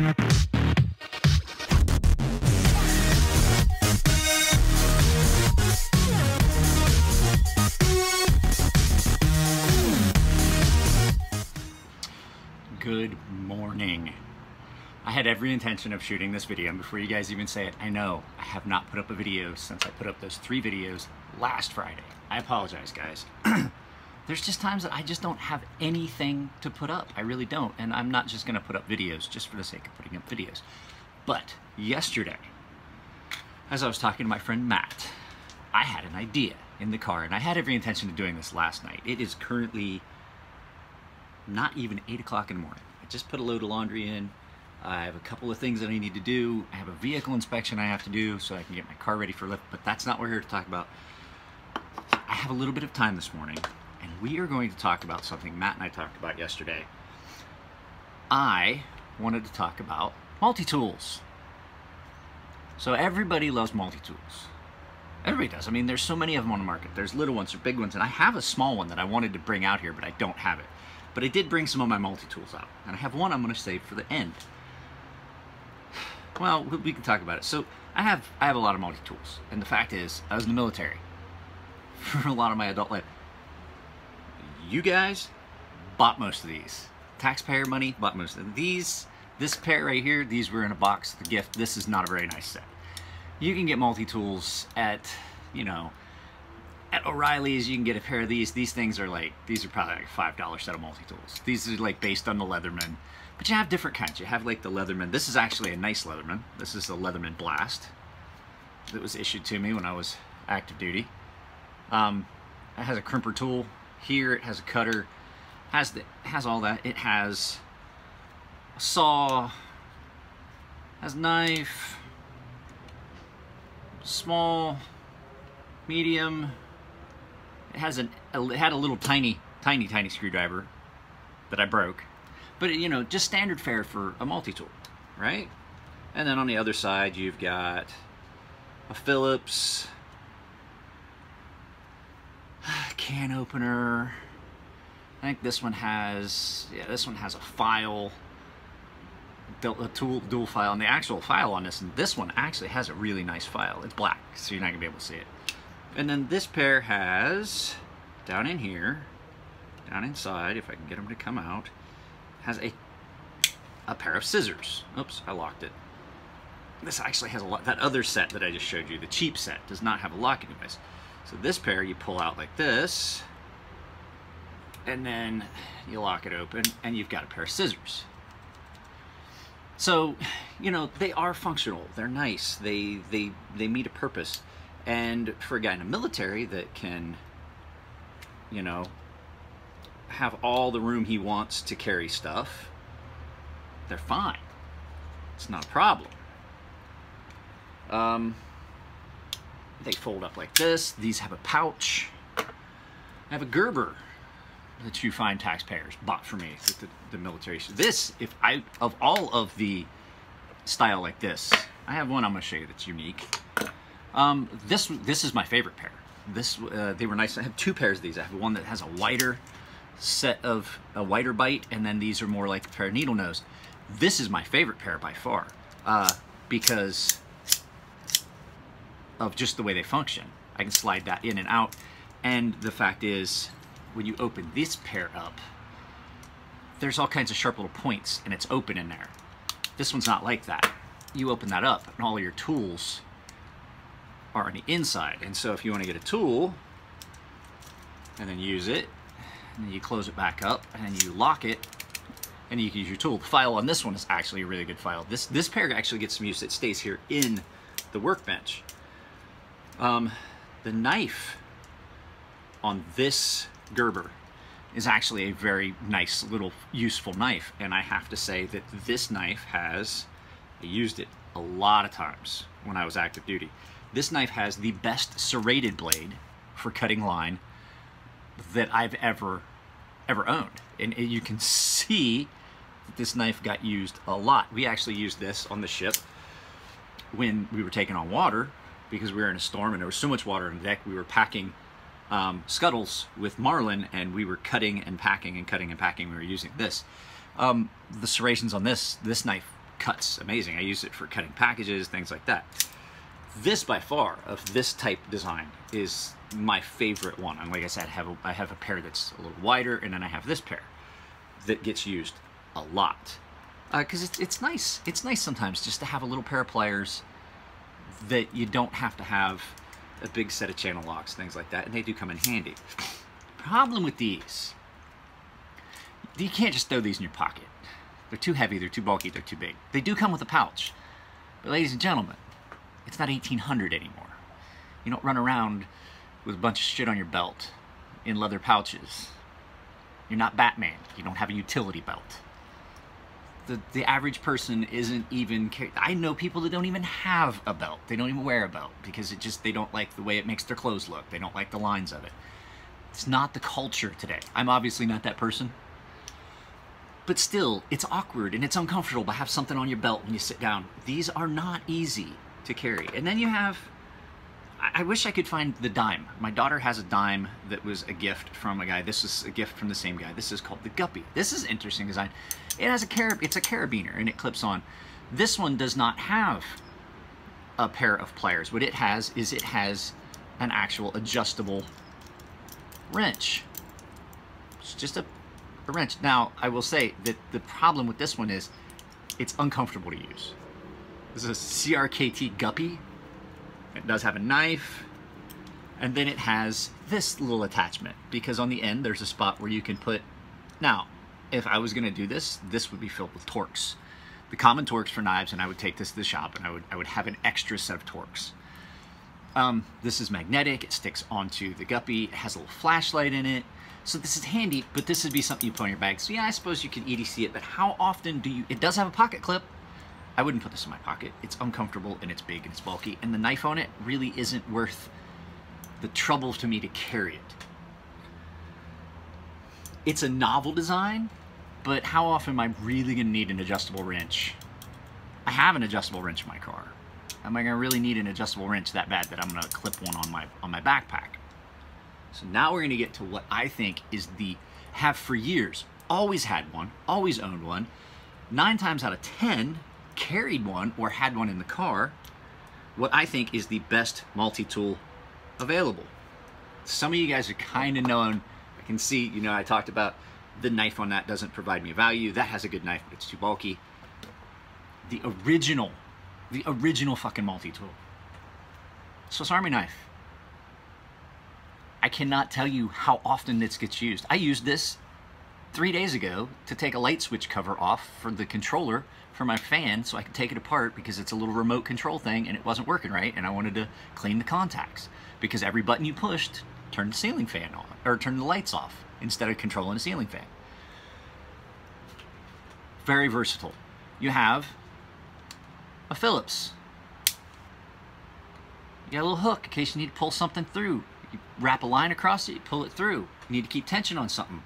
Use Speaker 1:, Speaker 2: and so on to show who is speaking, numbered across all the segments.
Speaker 1: Good morning. I had every intention of shooting this video, and before you guys even say it, I know I have not put up a video since I put up those 3 videos last Friday. I apologize, guys. There's just times that I just don't have anything to put up. I really don't, and I'm not just gonna put up videos just for the sake of putting up videos. But yesterday, as I was talking to my friend Matt, I had an idea in the car, and I had every intention of doing this last night. It is currently not even 8 o'clock in the morning. I just put a load of laundry in. I have a couple of things that I need to do. I have a vehicle inspection I have to do so I can get my car ready for lift, but that's not what we're here to talk about. I have a little bit of time this morning, and we are going to talk about something Matt and I talked about yesterday. I wanted to talk about multi-tools. So everybody loves multi-tools. Everybody does. I mean, there's so many of them on the market. There's little ones or big ones, and I have a small one that I wanted to bring out here, but I don't have it. But I did bring some of my multi-tools out, and I have one I'm going to save for the end. Well, we can talk about it. So I have a lot of multi-tools, and the fact is, I was in the military for a lot of my adult life. You guys bought most of these. Taxpayer money bought most of these. This pair right here, these were in a box, the gift. This is not a very nice set. You can get multi-tools at, you know, at O'Reilly's. You can get a pair of these. These things are like, these are probably like $5 set of multi-tools. These are like based on the Leatherman. But you have different kinds. You have like the Leatherman. This is actually a nice Leatherman. This is the Leatherman Blast that was issued to me when I was active duty. It has a crimper tool here. It has a cutter. Has all that. It has a saw. Has a knife. Small, medium. It has it had a little tiny screwdriver that I broke. But, you know, just standard fare for a multi-tool, right? And then on the other side, you've got a Phillips can opener. I think this one has, yeah, this one has a file, a dual file, and the actual file on this one actually has a really nice file. It's black, so you're not gonna be able to see it. And then this pair has, down in here, down inside, if I can get them to come out, has a pair of scissors. Oops, I locked it. This actually has a lot. That other set that I just showed you, the cheap set, does not have a locking device. So this pair you pull out like this, and then you lock it open, and you've got a pair of scissors. So, you know, they are functional. They're nice. They meet a purpose. And for a guy in the military that can, you know, have all the room he wants to carry stuff, they're fine. It's not a problem. They fold up like this. These have a pouch. I have a Gerber that you find taxpayers bought for me with the military. This, of all of the style like this, I have one I'm going to show you that's unique. This is my favorite pair. They were nice. I have 2 pairs of these. I have one that has a wider set of a wider bite, and then these are more like a pair of needle nose. This is my favorite pair by far, because of just the way they function. I can slide that in and out, and the fact is, when you open this pair up, there's all kinds of sharp little points, and it's open in there. This one's not like that. You open that up, and all your tools are on the inside. And so if you want to get a tool, and then use it, and then you close it back up, and then you lock it, and you can use your tool. The file on this one is actually a really good file. This pair actually gets some use. It stays here in the workbench. The knife on this Gerber is actually a very nice little useful knife, and I have to say that this knife I used it a lot of times when I was active duty. This knife has the best serrated blade for cutting line that I've ever owned, and you can see that this knife got used a lot. We actually used this on the ship when we were taking on water, because we were in a storm and there was so much water on the deck. We were packing scuttles with marlin, and we were cutting and packing and cutting and packing. We were using this. The serrations on this knife cuts amazing. I use it for cutting packages, things like that. This, by far, of this type design is my favorite one. And like I said, I have a pair that's a little wider, and then I have this pair that gets used a lot. Because it's nice. It's nice sometimes just to have a little pair of pliers that you don't have to have a big set of channel locks, things like that, and they do come in handy. Problem with these, you can't just throw these in your pocket. They're too heavy, they're too bulky, they're too big. They do come with a pouch, but ladies and gentlemen, it's not 1800 anymore. You don't run around with a bunch of shit on your belt in leather pouches. You're not Batman. You don't have a utility belt. The average person isn't even... I know people that don't even have a belt. They don't even wear a belt because they don't like the way it makes their clothes look. They don't like the lines of it. It's not the culture today. I'm obviously not that person. But still, it's awkward and it's uncomfortable to have something on your belt when you sit down. These are not easy to carry. And then you have... I wish I could find the dime. My daughter has a dime that was a gift from a guy. This is a gift from the same guy. This is called the Guppy. This is interesting design. It has it's a carabiner and it clips on. This one does not have a pair of pliers. What it has is it has an actual adjustable wrench. It's just a wrench. Now, I will say that the problem with this one is it's uncomfortable to use. This is a CRKT Guppy. It does have a knife, and then it has this little attachment, because on the end there's a spot where you can put... Now, if I was going to do this, this would be filled with Torx. The common Torx for knives, and I would take this to the shop, and I would have an extra set of Torx. This is magnetic, it sticks onto the Guppy, it has a little flashlight in it, so this is handy, but this would be something you put on your bag. So yeah, I suppose you can EDC it, but how often do you... It does have a pocket clip. I wouldn't put this in my pocket. It's uncomfortable and it's big and it's bulky, and the knife on it really isn't worth the trouble to me to carry it. It's a novel design, but how often am I really going to need an adjustable wrench? I have an adjustable wrench in my car. Am I going to really need an adjustable wrench that bad that I'm going to clip one on my backpack? So now we're going to get to what I think is have for years, always had one, always owned one, 9 times out of 10, carried one or had one in the car, what I think is the best multi-tool available. Some of you guys are kind of known. I can see, you know, I talked about the knife on that doesn't provide me value. That has a good knife, but it's too bulky. The original fucking multi-tool, Swiss Army knife. I cannot tell you how often this gets used. I used this 3 days ago to take a light switch cover off for the controller for my fan so I could take it apart, because it's a little remote control thing and it wasn't working right, and I wanted to clean the contacts, because every button you pushed turned the ceiling fan on, or turned the lights off instead of controlling a ceiling fan. Very versatile. You have a Phillips. You got a little hook in case you need to pull something through. You wrap a line across it, you pull it through. You need to keep tension on something.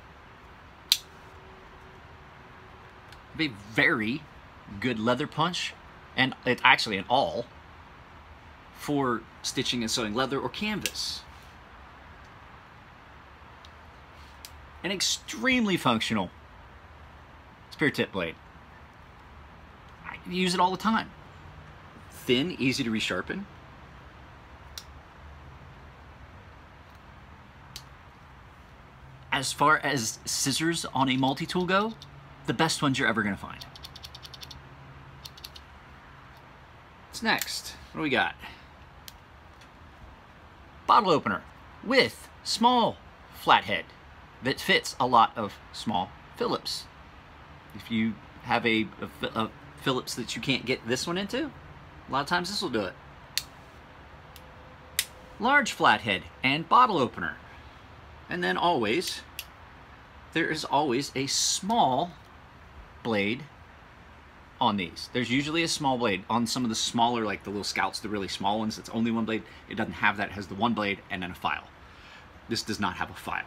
Speaker 1: A very good leather punch, and it's actually an awl for stitching and sewing leather or canvas. An extremely functional spear tip blade. I use it all the time. Thin, easy to resharpen. As far as scissors on a multi-tool go, the best ones you're ever going to find. What's next? What do we got? Bottle opener with small flathead that fits a lot of small Phillips. If you have a Phillips that you can't get this one into, a lot of times this will do it. Large flathead and bottle opener. And then always, there is always a small blade on these. There's usually a small blade on some of the smaller, like the little Scouts, the really small ones. It's only one blade. It doesn't have that. It has the one blade and then a file. This does not have a file.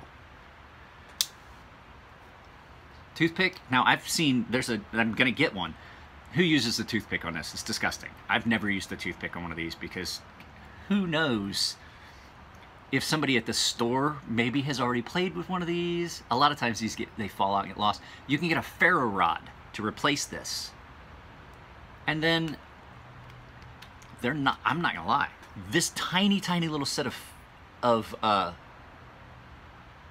Speaker 1: Toothpick. Now I've seen I'm gonna get one. Who uses the toothpick on this? It's disgusting. I've never used the toothpick on one of these, because who knows if somebody at the store maybe has already played with one of these. A lot of times they fall out and get lost. You can get a ferro rod to replace this. And then they're not, I'm not gonna lie, this tiny little set of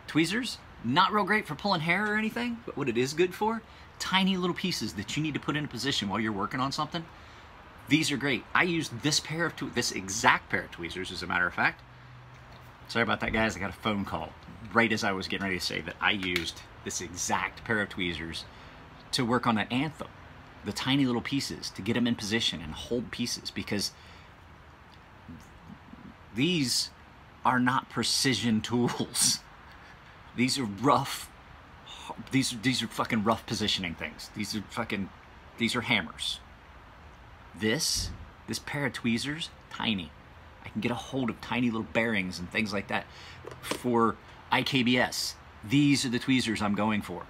Speaker 1: tweezers, not real great for pulling hair or anything, but what it is good for, tiny little pieces that you need to put in a position while you're working on something. These are great. I used this exact pair of tweezers, as a matter of fact. Sorry about that, guys. I got a phone call right as I was getting ready to say that I used this exact pair of tweezers to work on an anthem. The tiny little pieces, to get them in position and hold pieces, because these are not precision tools. These are rough, these are fucking rough positioning things. These are hammers. This pair of tweezers, tiny. I can get a hold of tiny little bearings and things like that. For IKBS, these are the tweezers I'm going for.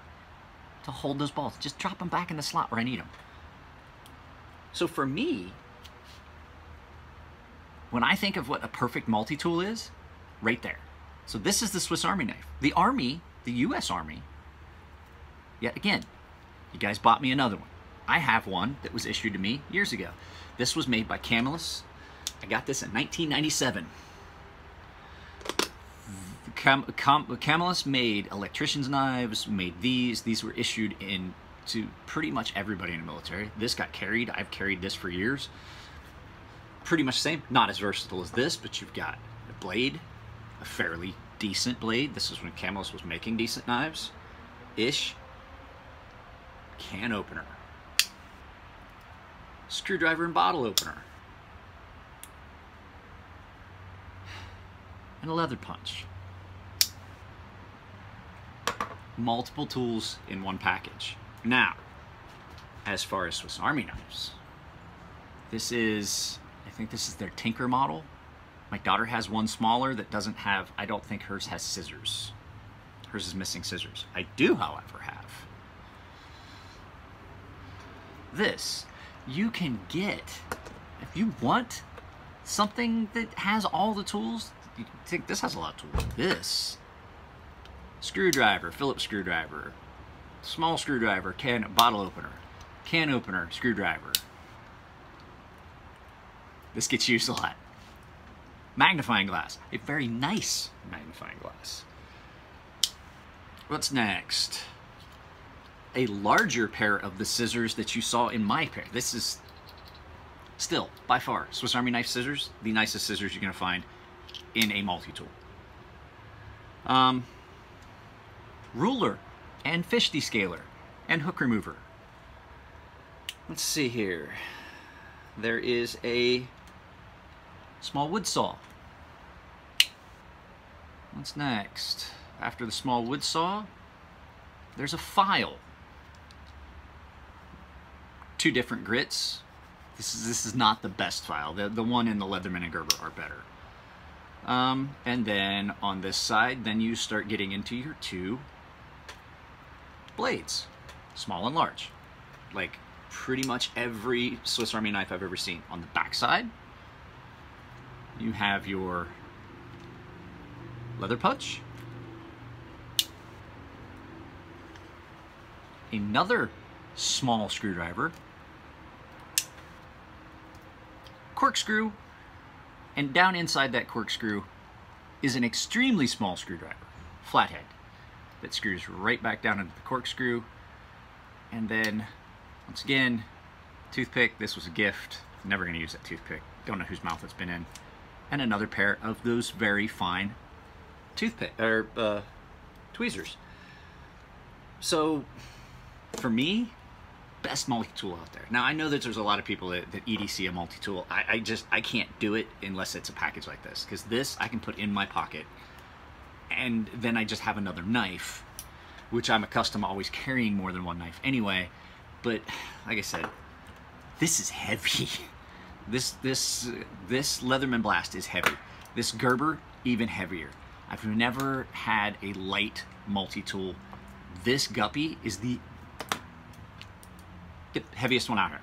Speaker 1: To hold those balls. Just drop them back in the slot where I need them. So for me, when I think of what a perfect multi-tool is, right there. So this is the Swiss Army knife. The Army, the US Army, yet again, you guys bought me another one. I have one that was issued to me years ago. This was made by Camillus. I got this in 1997. Camillus made electrician's knives, made these. These were issued to pretty much everybody in the military. This got carried. I've carried this for years. Pretty much the same. Not as versatile as this, but you've got a blade, a fairly decent blade. This is when Camillus was making decent knives-ish. Can opener. Screwdriver and bottle opener. And a leather punch. Multiple tools in one package. Now, as far as Swiss Army knives, this is, I think this is their Tinker model. My daughter has one smaller that doesn't have, I don't think hers has scissors. Hers is missing scissors. I do, however, have this. You can get, if you want something that has all the tools, you think this has a lot of tools. This screwdriver, Phillips screwdriver, small screwdriver, bottle opener, screwdriver. This gets used a lot. Magnifying glass, a very nice magnifying glass. What's next? A larger pair of the scissors that you saw in my pair. This is still, by far, Swiss Army knife scissors, the nicest scissors you're gonna find in a multi-tool. Ruler and fish descaler and hook remover. Let's see here. There is a small wood saw. What's next? After the small wood saw, there's a file. 2 different grits. This is not the best file. The one in the Leatherman and Gerber are better. And then on this side, then you start getting into your 2 blades, small and large. Like pretty much every Swiss Army knife I've ever seen. On the back side, you have your leather punch, another small screwdriver, corkscrew, and down inside that corkscrew is an extremely small screwdriver, flathead, that screws right back down into the corkscrew. And then, once again, toothpick. This was a gift. Never gonna use that toothpick. Don't know whose mouth it's been in. And another pair of those very fine tweezers. So, for me, best multi-tool out there. Now I know that there's a lot of people that EDC a multi-tool. I can't do it unless it's a package like this, because this I can put in my pocket and then I just have another knife, which I'm accustomed to always carrying more than one knife anyway. But like I said, this is heavy. This Leatherman Blast is heavy. This Gerber, even heavier. I've never had a light multi-tool. This Guppy is the heaviest one out here.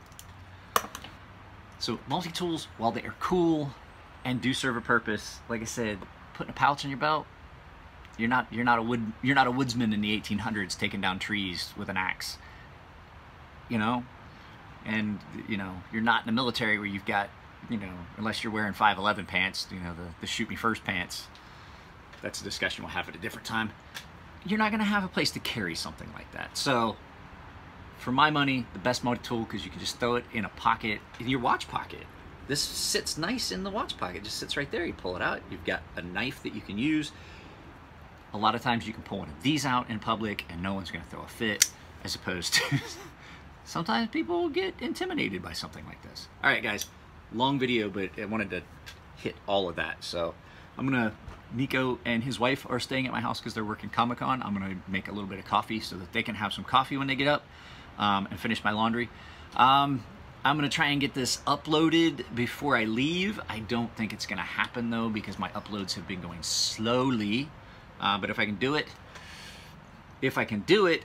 Speaker 1: So multi-tools, while they are cool and do serve a purpose, like I said, putting a pouch in your belt, you're not a woodsman in the 1800s taking down trees with an axe. You know, and you know, you're not in the military where you've got, you know, unless you're wearing 511 pants, you know, the shoot me first pants. That's a discussion we'll have at a different time. You're not going to have a place to carry something like that. So for my money, the best multi-tool, because you can just throw it in a pocket, in your watch pocket. This sits nice in the watch pocket. It just sits right there. You pull it out. You've got a knife that you can use. A lot of times you can pull one of these out in public and no one's going to throw a fit, as opposed to sometimes people get intimidated by something like this. All right, guys, long video, but I wanted to hit all of that. So I'm going to, Nico and his wife are staying at my house because they're working Comic-Con. I'm going to make a little bit of coffee so that they can have some coffee when they get up and finish my laundry. I'm going to try and get this uploaded before I leave. I don't think it's going to happen, though, because my uploads have been going slowly. But if I can do it,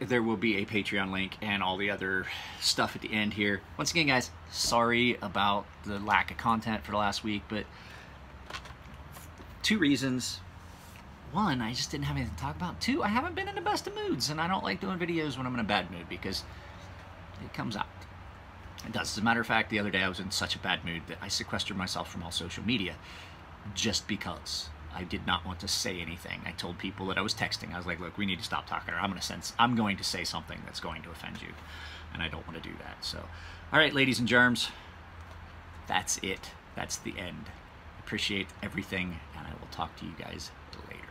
Speaker 1: there will be a Patreon link and all the other stuff at the end here. Once again, guys, sorry about the lack of content for the last week, but 2 reasons. 1, I just didn't have anything to talk about. 2, I haven't been in the best of moods, and I don't like doing videos when I'm in a bad mood because it comes out. It does. As a matter of fact, the other day I was in such a bad mood that I sequestered myself from all social media just because I did not want to say anything. I told people that I was texting. I was like, look, we need to stop talking, or I'm going to say something that's going to offend you, and I don't want to do that. So, all right, ladies and germs, that's it. That's the end. Appreciate everything, and I will talk to you guys later.